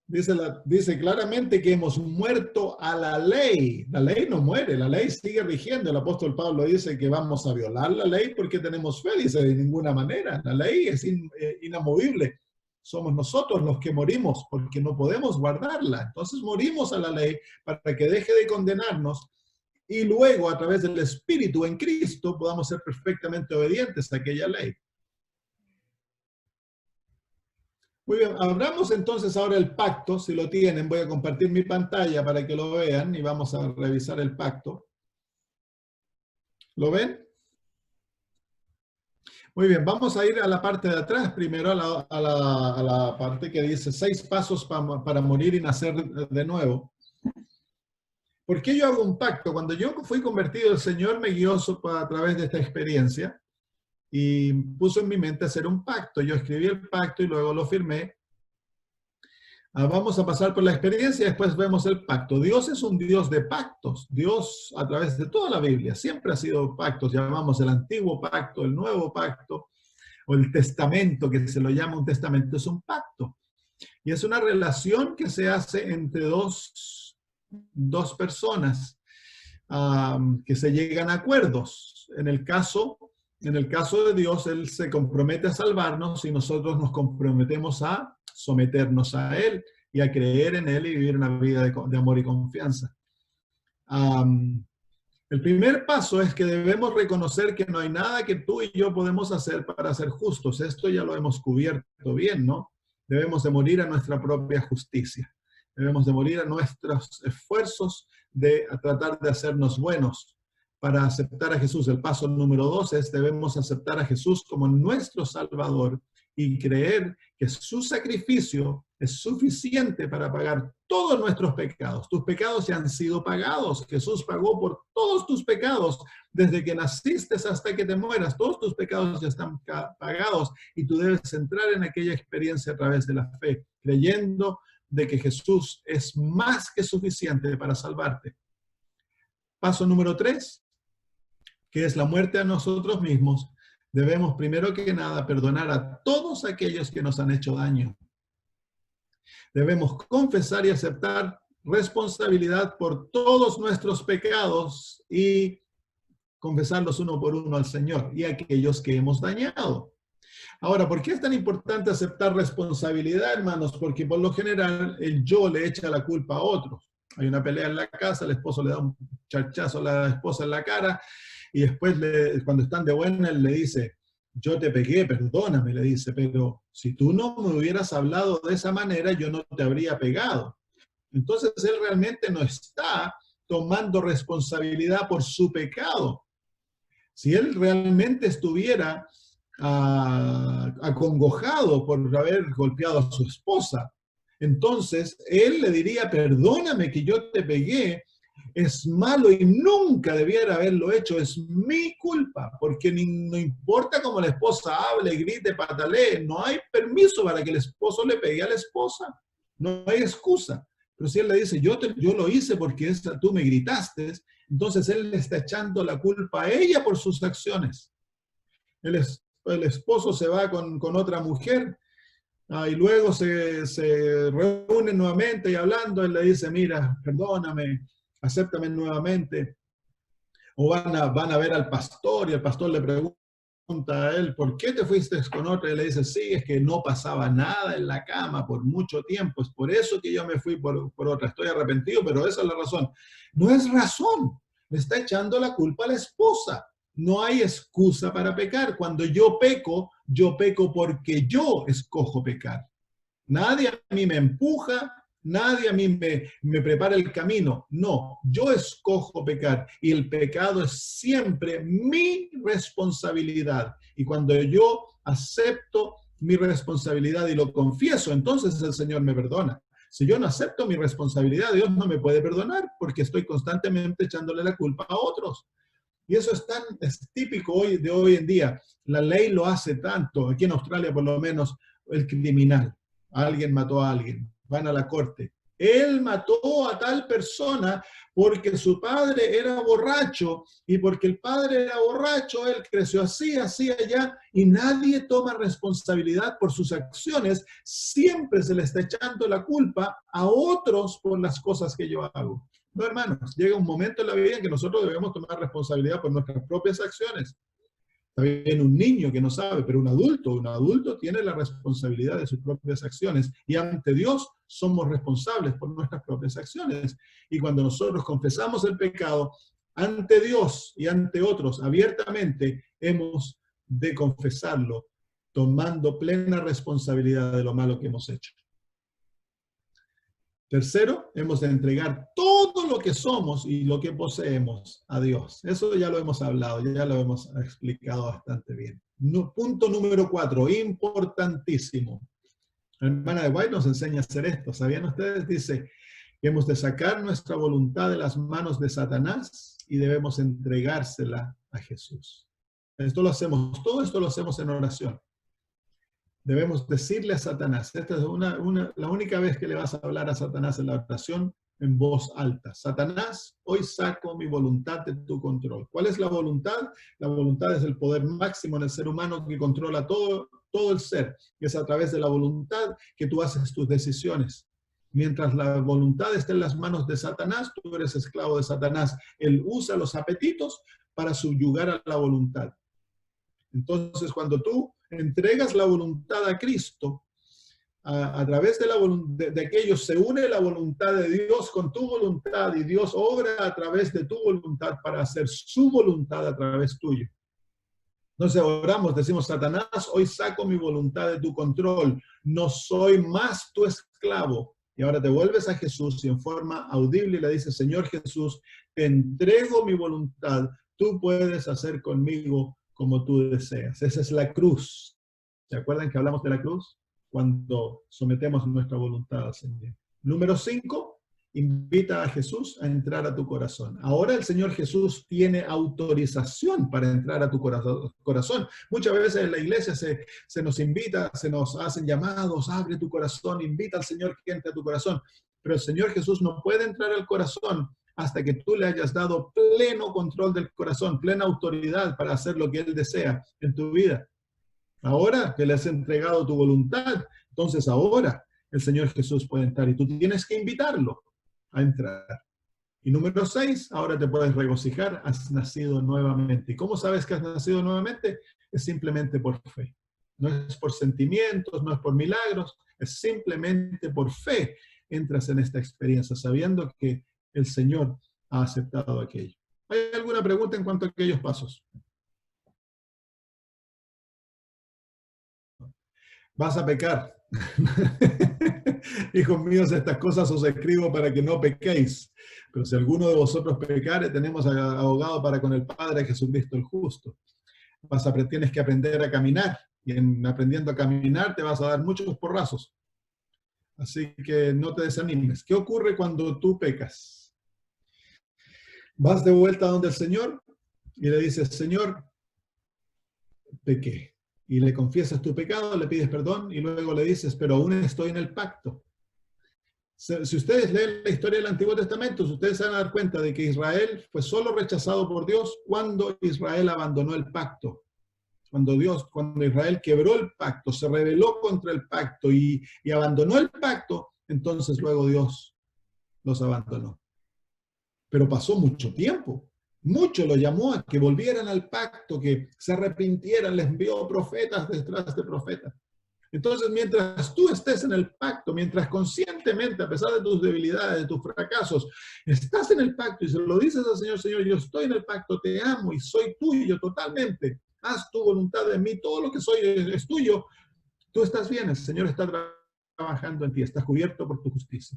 Dice claramente que hemos muerto a la ley. La ley no muere, la ley sigue rigiendo. El apóstol Pablo dice que vamos a violar la ley porque tenemos fe. Dice, de ninguna manera. La ley es inamovible. Somos nosotros los que morimos porque no podemos guardarla. Entonces morimos a la ley para que deje de condenarnos y luego a través del Espíritu en Cristo podamos ser perfectamente obedientes a aquella ley. Muy bien, abramos entonces ahora el pacto, si lo tienen, voy a compartir mi pantalla para que lo vean y vamos a revisar el pacto. ¿Lo ven? Muy bien, vamos a ir a la parte de atrás primero, a la parte que dice 6 pasos para morir y nacer de nuevo. ¿Por qué yo hago un pacto? Cuando yo fui convertido, el Señor me guió a través de esta experiencia y puso en mi mente hacer un pacto. Yo escribí el pacto y luego lo firmé. Vamos a pasar por la experiencia y después vemos el pacto. Dios es un Dios de pactos. Dios, a través de toda la Biblia, siempre ha sido pactos. Llamamos el antiguo pacto, el nuevo pacto, o el testamento, que se lo llama un testamento, es un pacto. Y es una relación que se hace entre dos personas que se llegan a acuerdos. En el caso de Dios, Él se compromete a salvarnos y nosotros nos comprometemos a someternos a Él y a creer en Él y vivir una vida de amor y confianza. El primer paso es que debemos reconocer que no hay nada que tú y yo podemos hacer para ser justos. Esto ya lo hemos cubierto bien, ¿no? Debemos de morir a nuestra propia justicia. Debemos de morir a nuestros esfuerzos de tratar de hacernos buenos para aceptar a Jesús. El paso número 2 es debemos aceptar a Jesús como nuestro Salvador y creer que su sacrificio es suficiente para pagar todos nuestros pecados. Tus pecados ya han sido pagados. Jesús pagó por todos tus pecados desde que naciste hasta que te mueras. Todos tus pecados ya están pagados y tú debes entrar en aquella experiencia a través de la fe, creyendo de que Jesús es más que suficiente para salvarte. Paso número 3, que es la muerte a nosotros mismos. Debemos primero que nada perdonar a todos aquellos que nos han hecho daño. Debemos confesar y aceptar responsabilidad por todos nuestros pecados y confesarlos uno por uno al Señor y a aquellos que hemos dañado. Ahora, ¿por qué es tan importante aceptar responsabilidad, hermanos? Porque por lo general el yo le echa la culpa a otros. Hay una pelea en la casa, el esposo le da un charchazo a la esposa en la cara y después cuando están de buena él le dice, yo te pegué, perdóname, le dice, pero si tú no me hubieras hablado de esa manera, yo no te habría pegado. Entonces él realmente no está tomando responsabilidad por su pecado. Si él realmente estuviera acongojado por haber golpeado a su esposa, entonces él le diría, perdóname que yo te pegué, es malo y nunca debiera haberlo hecho, es mi culpa, porque no importa cómo la esposa hable, grite, patalee, no hay permiso para que el esposo le pegue a la esposa, no hay excusa. Pero si él le dice, yo lo hice porque tú me gritaste, entonces él le está echando la culpa a ella por sus acciones. El esposo se va con otra mujer y luego se reúnen nuevamente y hablando, él le dice, mira, perdóname, acéptame nuevamente. O van a ver al pastor y el pastor le pregunta pregunta a él, ¿por qué te fuiste con otra? Y le dice, sí, es que no pasaba nada en la cama por mucho tiempo, es por eso que yo me fui por otra. Estoy arrepentido, pero esa es la razón. No es razón, le está echando la culpa a la esposa. No hay excusa para pecar. Cuando yo peco porque yo escojo pecar. Nadie a mí me empuja, nadie a mí me prepara el camino. No, yo escojo pecar y el pecado es siempre mi responsabilidad. Y cuando yo acepto mi responsabilidad y lo confieso, entonces el Señor me perdona. Si yo no acepto mi responsabilidad, Dios no me puede perdonar porque estoy constantemente echándole la culpa a otros. Y eso es típico de hoy en día. La ley lo hace tanto. Aquí en Australia, por lo menos, el criminal. Alguien mató a alguien. Van a la corte. Él mató a tal persona porque su padre era borracho. Y porque el padre era borracho, él creció así, así, allá. Y nadie toma responsabilidad por sus acciones. Siempre se le está echando la culpa a otros por las cosas que yo hago. No, hermanos, llega un momento en la vida en que nosotros debemos tomar responsabilidad por nuestras propias acciones. Está bien un niño que no sabe, pero un adulto tiene la responsabilidad de sus propias acciones y ante Dios somos responsables por nuestras propias acciones. Y cuando nosotros confesamos el pecado ante Dios y ante otros abiertamente, hemos de confesarlo tomando plena responsabilidad de lo malo que hemos hecho. Tercero, hemos de entregar todo lo que somos y lo que poseemos a Dios. Eso ya lo hemos hablado, ya lo hemos explicado bastante bien. Punto número 4, importantísimo. La hermana de White nos enseña a hacer esto. ¿Sabían ustedes? Dice que hemos de sacar nuestra voluntad de las manos de Satanás y debemos entregársela a Jesús. Todo esto lo hacemos en oración. Debemos decirle a Satanás, esta es la única vez que le vas a hablar a Satanás en la oración en voz alta. Satanás, hoy saco mi voluntad de tu control. ¿Cuál es la voluntad? La voluntad es el poder máximo en el ser humano que controla todo el ser. Es a través de la voluntad que tú haces tus decisiones. Mientras la voluntad esté en las manos de Satanás, tú eres esclavo de Satanás. Él usa los apetitos para subyugar a la voluntad. Entonces, cuando tú entregas la voluntad a Cristo, a través de aquello se une la voluntad de Dios con tu voluntad y Dios obra a través de tu voluntad para hacer su voluntad a través tuyo. Entonces oramos, decimos, Satanás, hoy saco mi voluntad de tu control, no soy más tu esclavo. Y ahora te vuelves a Jesús y en forma audible le dices, Señor Jesús, te entrego mi voluntad, tú puedes hacer conmigo como tú deseas. Esa es la cruz. ¿Se acuerdan que hablamos de la cruz? Cuando sometemos nuestra voluntad al Señor. Número 5, invita a Jesús a entrar a tu corazón. Ahora el Señor Jesús tiene autorización para entrar a tu corazón. Muchas veces en la iglesia se nos invita, se nos hacen llamados, abre tu corazón, invita al Señor que entre a tu corazón. Pero el Señor Jesús no puede entrar al corazón hasta que tú le hayas dado pleno control del corazón, plena autoridad para hacer lo que Él desea en tu vida. Ahora que le has entregado tu voluntad, entonces ahora el Señor Jesús puede entrar y tú tienes que invitarlo a entrar. Y número 6, ahora te puedes regocijar, has nacido nuevamente. ¿Y cómo sabes que has nacido nuevamente? Es simplemente por fe. No es por sentimientos, no es por milagros, es simplemente por fe entras en esta experiencia, sabiendo que el Señor ha aceptado aquello. ¿Hay alguna pregunta en cuanto a aquellos pasos? Vas a pecar. Hijos míos, estas cosas os escribo para que no pequéis. Pero si alguno de vosotros pecare, tenemos abogado para con el Padre, Jesucristo el justo. Tienes que aprender a caminar. Y en aprendiendo a caminar te vas a dar muchos porrazos. Así que no te desanimes. ¿Qué ocurre cuando tú pecas? Vas de vuelta donde el Señor y le dices, Señor, pequé. Y le confiesas tu pecado, le pides perdón y luego le dices, pero aún estoy en el pacto. Si ustedes leen la historia del Antiguo Testamento, ustedes se van a dar cuenta de que Israel fue solo rechazado por Dios cuando Israel abandonó el pacto. Cuando Israel quebró el pacto, se rebeló contra el pacto y abandonó el pacto, entonces luego Dios los abandonó. Pero pasó mucho tiempo. Mucho lo llamó a que volvieran al pacto, que se arrepintieran, les envió profetas detrás de profetas. Entonces, mientras tú estés en el pacto, mientras conscientemente, a pesar de tus debilidades, de tus fracasos, estás en el pacto y se lo dices al Señor, Señor, yo estoy en el pacto, te amo y soy tuyo totalmente. Haz tu voluntad en mí, todo lo que soy es tuyo. Tú estás bien, el Señor está trabajando en ti, estás cubierto por tu justicia.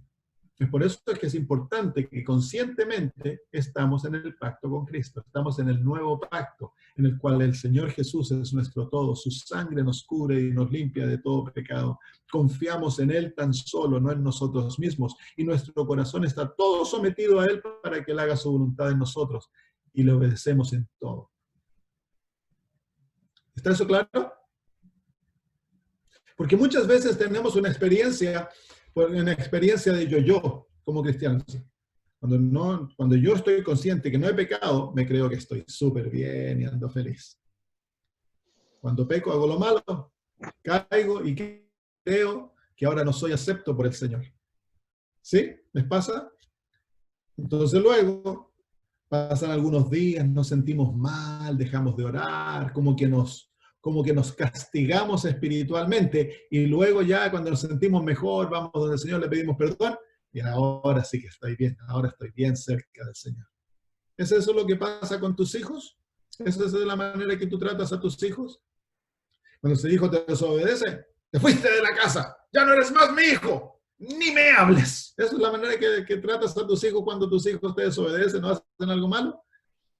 Es por eso que es importante que conscientemente estamos en el pacto con Cristo, estamos en el nuevo pacto, en el cual el Señor Jesús es nuestro todo, su sangre nos cubre y nos limpia de todo pecado. Confiamos en Él tan solo, no en nosotros mismos, y nuestro corazón está todo sometido a Él para que Él haga su voluntad en nosotros, y le obedecemos en todo. ¿Está eso claro? Porque muchas veces tenemos una experiencia de yo-yo como cristiano. Cuando yo estoy consciente que no he pecado, me creo que estoy súper bien y ando feliz. Cuando peco, hago lo malo, caigo y creo que ahora no soy acepto por el Señor. ¿Sí? ¿Les pasa? Entonces luego pasan algunos días, nos sentimos mal, dejamos de orar, como que nos castigamos espiritualmente, y luego ya cuando nos sentimos mejor, vamos donde el Señor, le pedimos perdón, y ahora sí que estoy bien, ahora estoy bien cerca del Señor. ¿Es eso lo que pasa con tus hijos? ¿Es esa la manera que tú tratas a tus hijos? Cuando su hijo te desobedece, te fuiste de la casa, ya no eres más mi hijo, ni me hables. Esa es la manera que tratas a tus hijos cuando tus hijos te desobedecen, no hacen algo malo.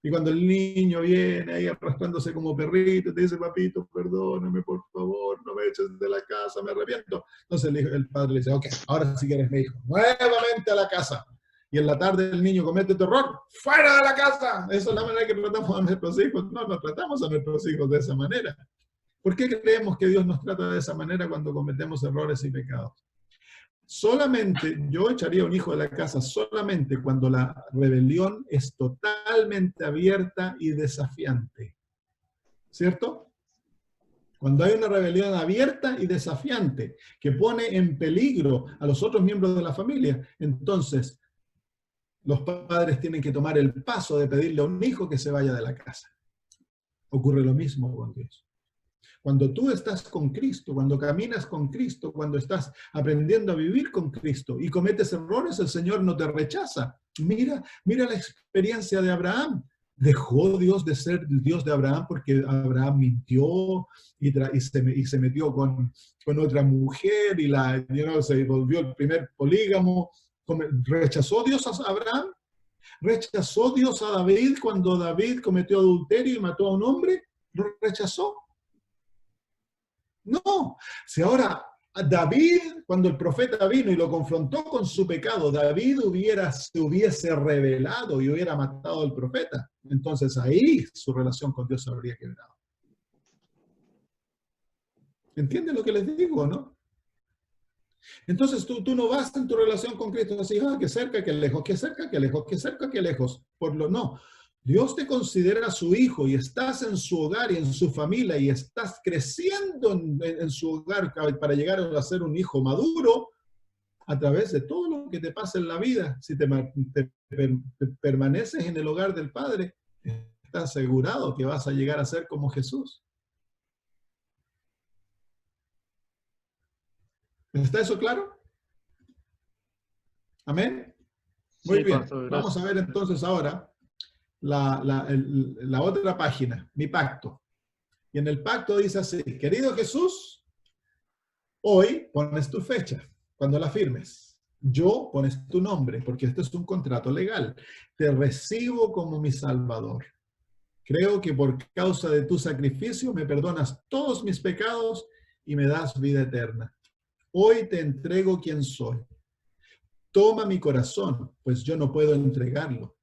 Y cuando el niño viene ahí arrastrándose como perrito, te dice, papito, perdóname, por favor, no me eches de la casa, me arrepiento. Entonces el padre le dice, ok, ahora sí que eres mi hijo, nuevamente a la casa. Y en la tarde el niño comete otro error, ¡fuera de la casa! Esa es la manera que tratamos a nuestros hijos. No, no tratamos a nuestros hijos de esa manera. ¿Por qué creemos que Dios nos trata de esa manera cuando cometemos errores y pecados? Solamente, yo echaría un hijo de la casa solamente cuando la rebelión es totalmente abierta y desafiante. ¿Cierto? Cuando hay una rebelión abierta y desafiante que pone en peligro a los otros miembros de la familia, entonces los padres tienen que tomar el paso de pedirle a un hijo que se vaya de la casa. Ocurre lo mismo con Dios. Cuando tú estás con Cristo, cuando caminas con Cristo, cuando estás aprendiendo a vivir con Cristo y cometes errores, el Señor no te rechaza. Mira la experiencia de Abraham. Dejó Dios de ser el Dios de Abraham porque Abraham mintió y se metió con otra mujer y se volvió el primer polígamo. ¿Rechazó Dios a Abraham? ¿Rechazó Dios a David cuando David cometió adulterio y mató a un hombre? ¿Lo rechazó? No, si ahora David, cuando el profeta vino y lo confrontó con su pecado, David se hubiese rebelado y hubiera matado al profeta, entonces ahí su relación con Dios se habría quebrado. ¿Entienden lo que les digo, no? Entonces tú no vas en tu relación con Cristo así, que cerca, que lejos, que cerca, que lejos, que cerca, que lejos. No. Dios te considera su hijo y estás en su hogar y en su familia y estás creciendo en su hogar para llegar a ser un hijo maduro a través de todo lo que te pasa en la vida. Si te permaneces en el hogar del Padre, estás asegurado que vas a llegar a ser como Jesús. ¿Está eso claro? ¿Amén? Muy bien. Pastor, vamos a ver entonces ahora la otra página, mi pacto. Y en el pacto dice así: querido Jesús, hoy pones tu fecha cuando la firmes. Yo pones tu nombre, porque esto es un contrato legal. Te recibo como mi Salvador. Creo que por causa de tu sacrificio me perdonas todos mis pecados y me das vida eterna. Hoy te entrego quien soy. Toma mi corazón, pues yo no puedo entregarlo.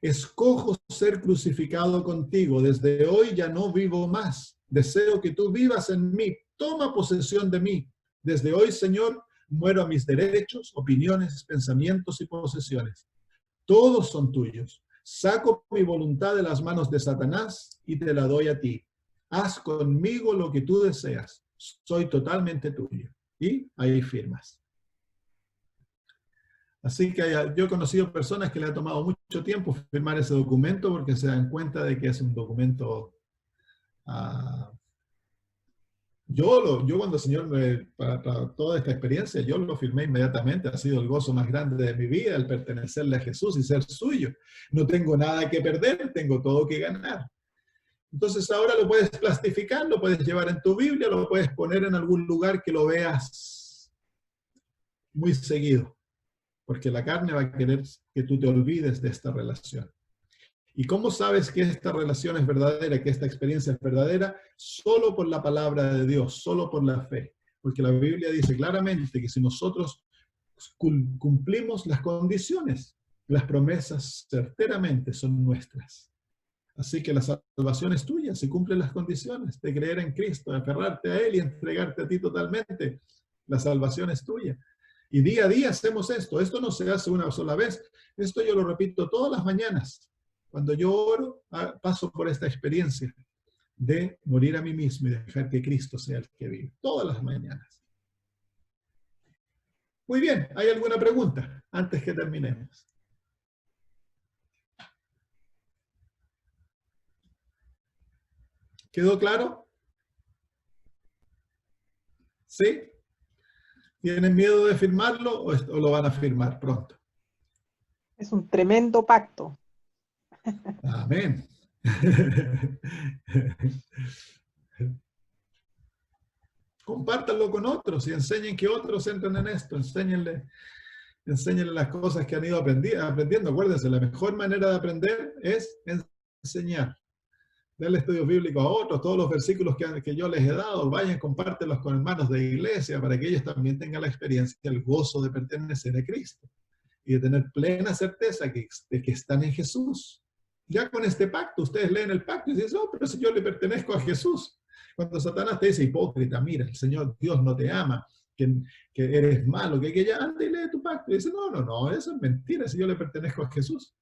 Escojo ser crucificado contigo. Desde hoy ya no vivo más. Deseo que tú vivas en mí. Toma posesión de mí. Desde hoy, Señor, muero a mis derechos, opiniones, pensamientos y posesiones. Todos son tuyos. Saco mi voluntad de las manos de Satanás y te la doy a ti. Haz conmigo lo que tú deseas. Soy totalmente tuyo. Y ahí firmas. Así que yo he conocido personas que le ha tomado mucho tiempo firmar ese documento porque se dan cuenta de que es un documento... Yo cuando el Señor para toda esta experiencia, yo lo firmé inmediatamente. Ha sido el gozo más grande de mi vida, el pertenecerle a Jesús y ser suyo. No tengo nada que perder, tengo todo que ganar. Entonces ahora lo puedes plastificar, lo puedes llevar en tu Biblia, lo puedes poner en algún lugar que lo veas muy seguido, porque la carne va a querer que tú te olvides de esta relación. ¿Y cómo sabes que esta relación es verdadera, que esta experiencia es verdadera? Solo por la palabra de Dios, solo por la fe. Porque la Biblia dice claramente que si nosotros cumplimos las condiciones, las promesas certeramente son nuestras. Así que la salvación es tuya si cumples las condiciones de creer en Cristo, de aferrarte a Él y entregarte a ti totalmente. La salvación es tuya. Y día a día hacemos esto. Esto no se hace una sola vez. Esto yo lo repito todas las mañanas. Cuando yo oro, paso por esta experiencia de morir a mí mismo y dejar que Cristo sea el que vive. Todas las mañanas. Muy bien, ¿hay alguna pregunta antes que terminemos? ¿Quedó claro? ¿Sí? ¿Tienen miedo de firmarlo o lo van a firmar pronto? Es un tremendo pacto. Amén. Compártanlo con otros y enseñen que otros entren en esto. Enséñenle las cosas que han ido aprendiendo. Acuérdense, la mejor manera de aprender es enseñar. Darle estudios bíblicos a otros, todos los versículos que yo les he dado, vayan, compártelos con hermanos de iglesia para que ellos también tengan la experiencia, el gozo de pertenecer a Cristo y de tener plena certeza de que están en Jesús. Ya con este pacto, ustedes leen el pacto y dicen, oh, pero si yo le pertenezco a Jesús. Cuando Satanás te dice, hipócrita, mira, el Señor Dios no te ama, que eres malo, que ya anda y lee tu pacto. Y dice, no, eso es mentira, si yo le pertenezco a Jesús.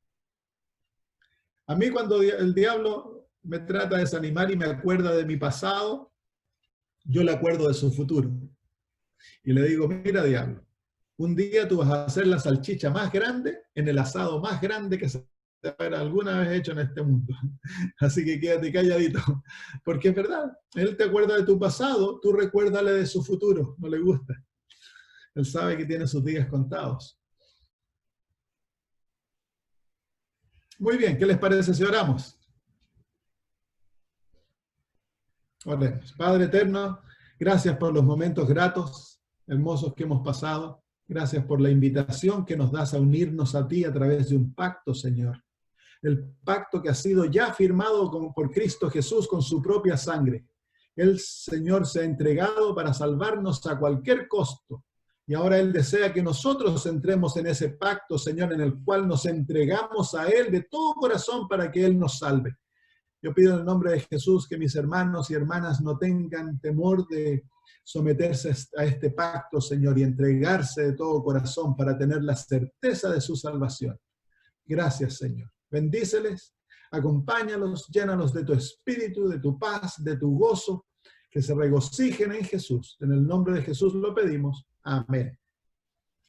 A mí cuando el diablo me trata de desanimar y me acuerda de mi pasado, yo le acuerdo de su futuro. Y le digo, mira, diablo, un día tú vas a hacer la salchicha más grande en el asado más grande que se habrá alguna vez hecho en este mundo. Así que quédate calladito. Porque es verdad, él te acuerda de tu pasado, tú recuérdale de su futuro, no le gusta. Él sabe que tiene sus días contados. Muy bien, ¿qué les parece si oramos? Oremos. Padre eterno, gracias por los momentos gratos, hermosos que hemos pasado. Gracias por la invitación que nos das a unirnos a ti a través de un pacto, Señor. El pacto que ha sido ya firmado por Cristo Jesús con su propia sangre. El Señor se ha entregado para salvarnos a cualquier costo. Y ahora Él desea que nosotros entremos en ese pacto, Señor, en el cual nos entregamos a Él de todo corazón para que Él nos salve. Yo pido en el nombre de Jesús que mis hermanos y hermanas no tengan temor de someterse a este pacto, Señor, y entregarse de todo corazón para tener la certeza de su salvación. Gracias, Señor. Bendíceles, acompáñalos, llénalos de tu espíritu, de tu paz, de tu gozo, que se regocijen en Jesús. En el nombre de Jesús lo pedimos. Amén.